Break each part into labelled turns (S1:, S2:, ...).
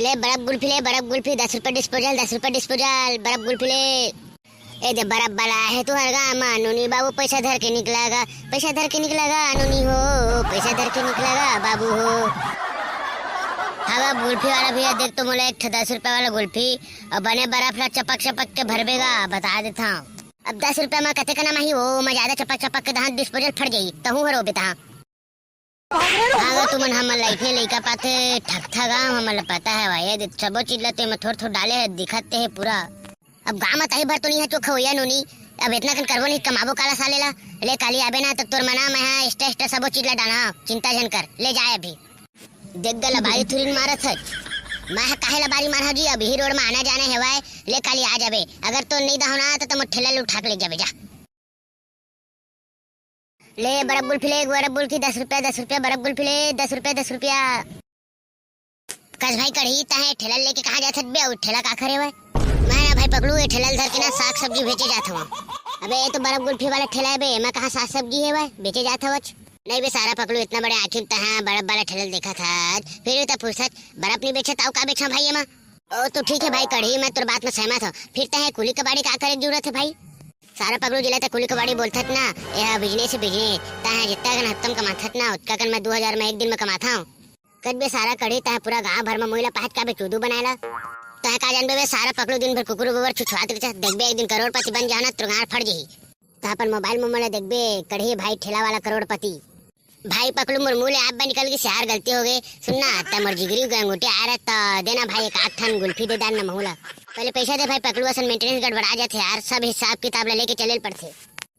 S1: ले बर्फ गुल्फी 10 रुपए डिस्पोजल 10 रुपए डिस्पोजल बर्फ गुल्फी ले। ए दे बर्फ वाला है तू हरगा मानूनी बाबू पैसा धर के निकलेगा अनुनी हो पैसा धर के निकलेगा बाबू हो। हाँ गुल्फी वाला भैया देख तो मोला एक 10 रुपए वाला गुल्फी और बने बर्फ ला चपक के भरबेगा बता देता हूँ। अब 10 रुपए में कते का नाम ही हो मैं ज्यादा चपक के दहां डिस्पोजल फट जाई तहू हरो बेटा। हाँ तुमन हमन लाइफे लइका पाते ठगा हमन पता है भाई सबो चीज लते में थोड़ डाले है दिखते है पूरा। अब गाँव में तही भर तो नहीं है चोखा होया नोनी अब इतना कन करबो नहीं कमाबो काला सालेला ले काली आबे ना तो तोर मना में एक्स्ट्रा सबो चीज ला डाला चिंता जन कर ले जाए अभी देख गला बारी थुरिन मारत है मैं काहे ला बारी मार जी अभी रोड में आना जाना है वाय ले काली आ जाबे अगर तो नहीं दहोना तो तुम ठेला ले उठा के ले जाबे जा। ले बर्फ गुल्फी ले बर्फ गुल्फी 10 रुपया बर्फ गुल्फी ले 10 रुपया। कस भाई कढ़ी ताहे ठेला लेके कहाँ जात बे और ठेला का करे हुए मैं ना भाई पकड़ू ये ठेला धर के ना साग सब्जी बेचे जात हूँ। अबे ये तो बर्फ गुल्फी वाला ठेला है बे मैं कहाँ साग सब्जी है भाई बेचे जात हूँ नहीं बे सारा पकड़ू इतना बड़े आखिर तहाँ बर्फ वाला ठेला देखा था फिर तो फुर्सत बर्फ नहीं बेचा ताऊ का बेचा भाई एमा ओ तो ठीक है भाई कढ़ी मैं तोर बात में सहमत हूँ फिर तहे कुली कबाड़ी का करे जरूरत है भाई सारा पकड़ू जिला तक कुली कबाड़ी बोलथत ना यह बिजनेस तहे जितना कन हफ्तम कमाथत ना उतना कन मैं 2000 में एक दिन में कमाता हूँ कद सारा कढ़ी तहे पूरा गाँव भर में मोइला पहच का बे चूदू बनाएला तहे का जानबे सारा पकड़ू दिन भर कुकुर गोबर छुछुआत के देखबे एक दिन करोड़पति बन जाना तुरगार फट जही तहा पर मोबाइल में मोला देखबे कढ़ी भाई ठेला वाला करोड़पति भाई पकड़ू मोर मुँह ले आप निकल के शहर गलती हो गई सुनना त मोर जिगरी अंगूठे आ रहा तो देना भाई एक 8 ठन गुल्फी दे दान न महूला पहले पैसा दे भाई पकड़ू असन मेंटेनेंस गड़बड़ा जाते यार सब हिसाब किताब लेके चले पड़ते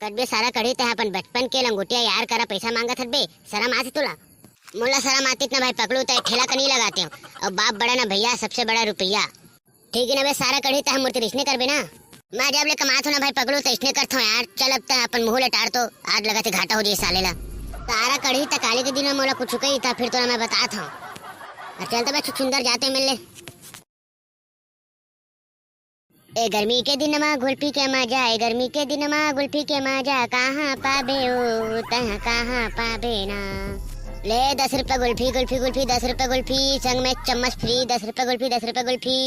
S1: कदबे सारा कढ़ी तह अपन बचपन के लंगोटिया यार करा पैसा मांगत हत बे शर्म आती तुला मोला शर्म आती ना भाई पकड़ू तय ठेला का नहीं लगाते हो और बाप बड़ा ना भैया सबसे बड़ा रुपया ठीक है ना भाई सारा कढ़ी तह मूर्ति रिश्ते कर ना मैं जब ले कमात हूँ ना भाई पकड़ू तो इसने करता हूँ यार चल अब अपन मुँह लटार तो आज लगा घाटा हो जाए साले ला सारा कढ़ी तक काले के दिन में मोला कुछ कही था फिर तो मैं बताता हूँ चलते मैं छुछुंदर जाते मिल ले ए गर्मी के दिन में गुल्फी के मजा गर्मी के दिन में गुल्फी के मजा कहाँ पाबे ओ तहाँ कहाँ पाबे ना ले 10 रुपए गुल्फी 10 रुपए गुल्फी संग में चम्मच फ्री 10 रुपए गुल्फी